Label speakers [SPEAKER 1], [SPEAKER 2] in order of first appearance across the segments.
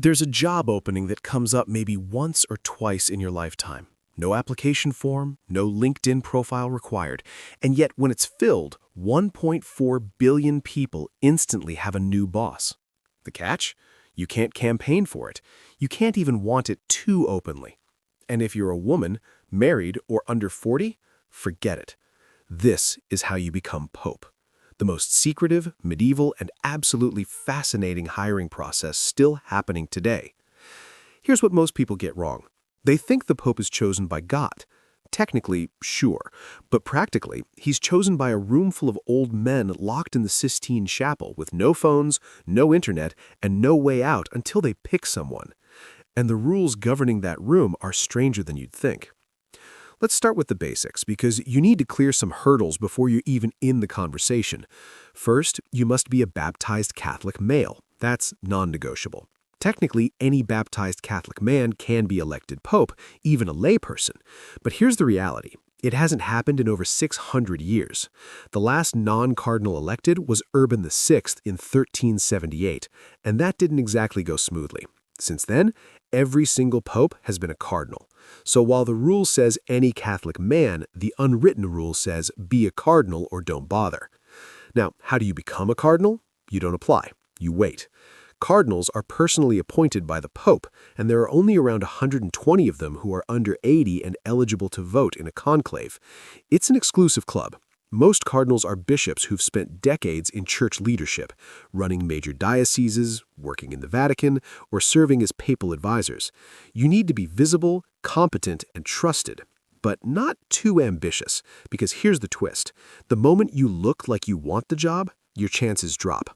[SPEAKER 1] There's a job opening that comes up maybe once or twice in your lifetime. No application form, no LinkedIn profile required. And yet when it's filled, 1.4 billion people instantly have a new boss. The catch? You can't campaign for it. You can't even want it too openly. And if you're a woman, married, or under 40, forget it. This is how you become Pope. The most secretive, medieval, and absolutely fascinating hiring process still happening today. Here's what most people get wrong. They think the Pope is chosen by God. Technically, sure, but practically, he's chosen by a room full of old men locked in the Sistine Chapel with no phones, no internet, and no way out until they pick someone. And the rules governing that room are stranger than you'd think. Let's start with the basics, because you need to clear some hurdles before you're even in the conversation. First, you must be a baptized Catholic male. That's non-negotiable. Technically, any baptized Catholic man can be elected pope, even a layperson. But here's the reality. It hasn't happened in over 600 years. The last non-cardinal elected was Urban VI in 1378, and that didn't exactly go smoothly. Since then, every single pope has been a cardinal. So while the rule says any Catholic man, the unwritten rule says be a cardinal or don't bother. Now, how do you become a cardinal? You don't apply. You wait. Cardinals are personally appointed by the Pope, and there are only around 120 of them who are under 80 and eligible to vote in a conclave. It's an exclusive club. Most cardinals are bishops who've spent decades in church leadership, running major dioceses, working in the Vatican, or serving as papal advisors. You need to be visible, competent, and trusted, but not too ambitious, because here's the twist. The moment you look like you want the job, your chances drop.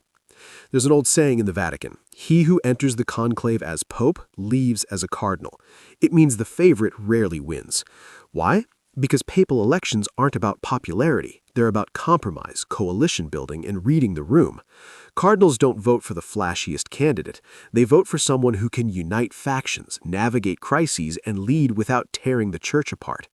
[SPEAKER 1] There's an old saying in the Vatican, he who enters the conclave as pope leaves as a cardinal. It means the favorite rarely wins. Why? Because papal elections aren't about popularity. They're about compromise, coalition building, and reading the room. Cardinals don't vote for the flashiest candidate. They vote for someone who can unite factions, navigate crises, and lead without tearing the church apart.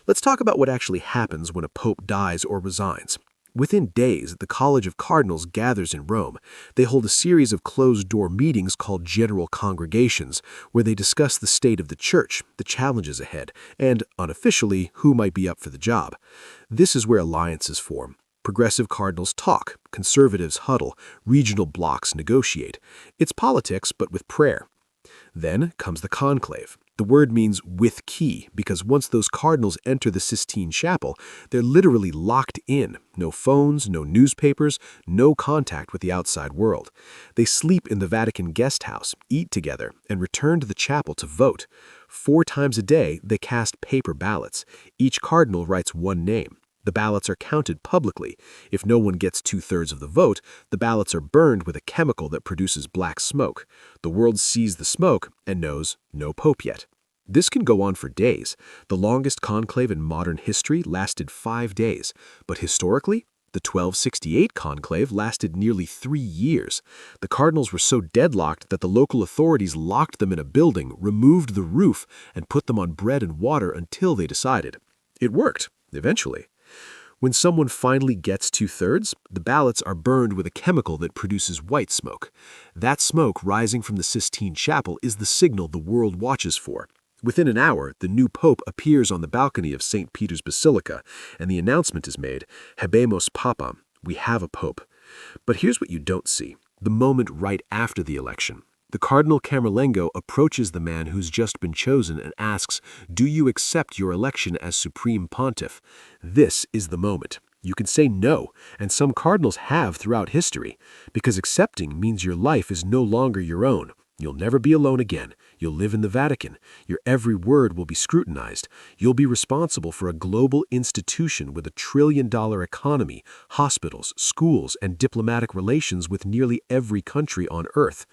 [SPEAKER 1] Let's talk about what actually happens when a pope dies or resigns. Within days, the College of Cardinals gathers in Rome. They hold a series of closed-door meetings called general congregations, where they discuss the state of the church, the challenges ahead, and, unofficially, who might be up for the job. This is where alliances form. Progressive cardinals talk, conservatives huddle, regional blocs negotiate. It's politics, but with prayer. Then comes the conclave. The word means with key, because once those cardinals enter the Sistine Chapel, they're literally locked in. No phones, no newspapers, no contact with the outside world. They sleep in the Vatican guest house, eat together, and return to the chapel to vote. 4 times a day, they cast paper ballots. Each cardinal writes one name. The ballots are counted publicly. If no one gets 2/3 of the vote, the ballots are burned with a chemical that produces black smoke. The world sees the smoke and knows no pope yet. This can go on for days. The longest conclave in modern history lasted 5 days, but historically, the 1268 conclave lasted nearly 3 years. The cardinals were so deadlocked that the local authorities locked them in a building, removed the roof, and put them on bread and water until they decided. It worked, eventually. When someone finally gets 2/3, the ballots are burned with a chemical that produces white smoke. That smoke rising from the Sistine Chapel is the signal the world watches for. Within an hour, the new pope appears on the balcony of St. Peter's Basilica, and the announcement is made, Habemus Papam, we have a pope. But here's what you don't see, the moment right after the election. The Cardinal Camerlengo approaches the man who's just been chosen and asks, do you accept your election as Supreme Pontiff? This is the moment. You can say no, and some cardinals have throughout history, because accepting means your life is no longer your own. You'll never be alone again. You'll live in the Vatican. Your every word will be scrutinized. You'll be responsible for a global institution with $1 trillion economy, hospitals, schools, and diplomatic relations with nearly every country on earth.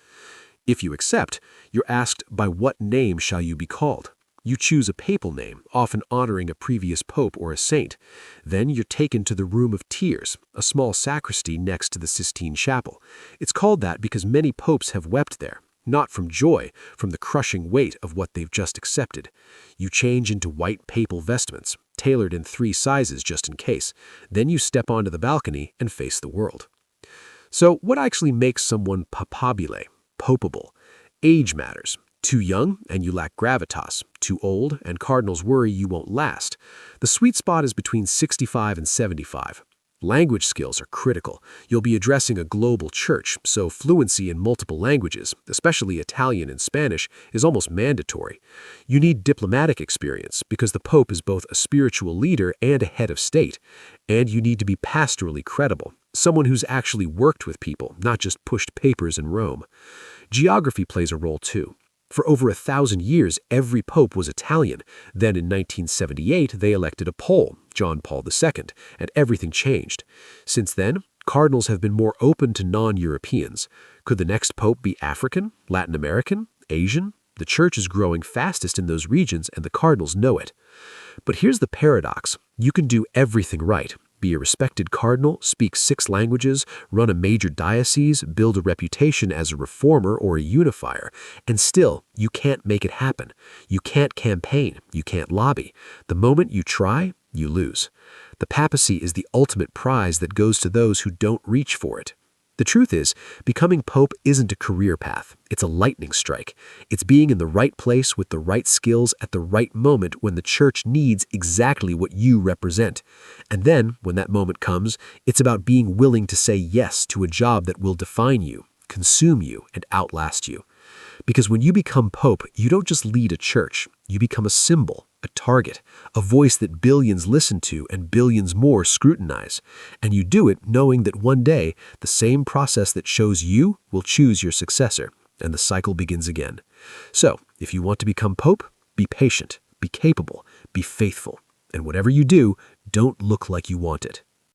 [SPEAKER 1] If you accept, you're asked, by what name shall you be called? You choose a papal name, often honoring a previous pope or a saint. Then you're taken to the Room of Tears, a small sacristy next to the Sistine Chapel. It's called that because many popes have wept there, not from joy, from the crushing weight of what they've just accepted. You change into white papal vestments, tailored in 3 sizes just in case. Then you step onto the balcony and face the world. So what actually makes someone papabile? Popeable. Age matters. Too young, and you lack gravitas. Too old, and cardinals worry you won't last. The sweet spot is between 65 and 75. Language skills are critical. You'll be addressing a global church, so fluency in multiple languages, especially Italian and Spanish, is almost mandatory. You need diplomatic experience because the Pope is both a spiritual leader and a head of state. And you need to be pastorally credible, someone who's actually worked with people, not just pushed papers in Rome. Geography plays a role too. For over 1,000 years, every pope was Italian. Then in 1978, they elected a Pole, John Paul II, and everything changed. Since then, cardinals have been more open to non-Europeans. Could the next pope be African, Latin American, Asian? The church is growing fastest in those regions, and the cardinals know it. But here's the paradox. You can do everything right. Be a respected cardinal, speak 6 languages, run a major diocese, build a reputation as a reformer or a unifier, and still, you can't make it happen. You can't campaign. You can't lobby. The moment you try, you lose. The papacy is the ultimate prize that goes to those who don't reach for it. The truth is, becoming pope isn't a career path. It's a lightning strike. It's being in the right place with the right skills at the right moment when the church needs exactly what you represent. And then, when that moment comes, it's about being willing to say yes to a job that will define you, consume you, and outlast you. Because when you become pope, you don't just lead a church. You become a symbol, a target, a voice that billions listen to and billions more scrutinize. And you do it knowing that one day, the same process that chose you will choose your successor, and the cycle begins again. So, if you want to become pope, be patient, be capable, be faithful. And whatever you do, don't look like you want it.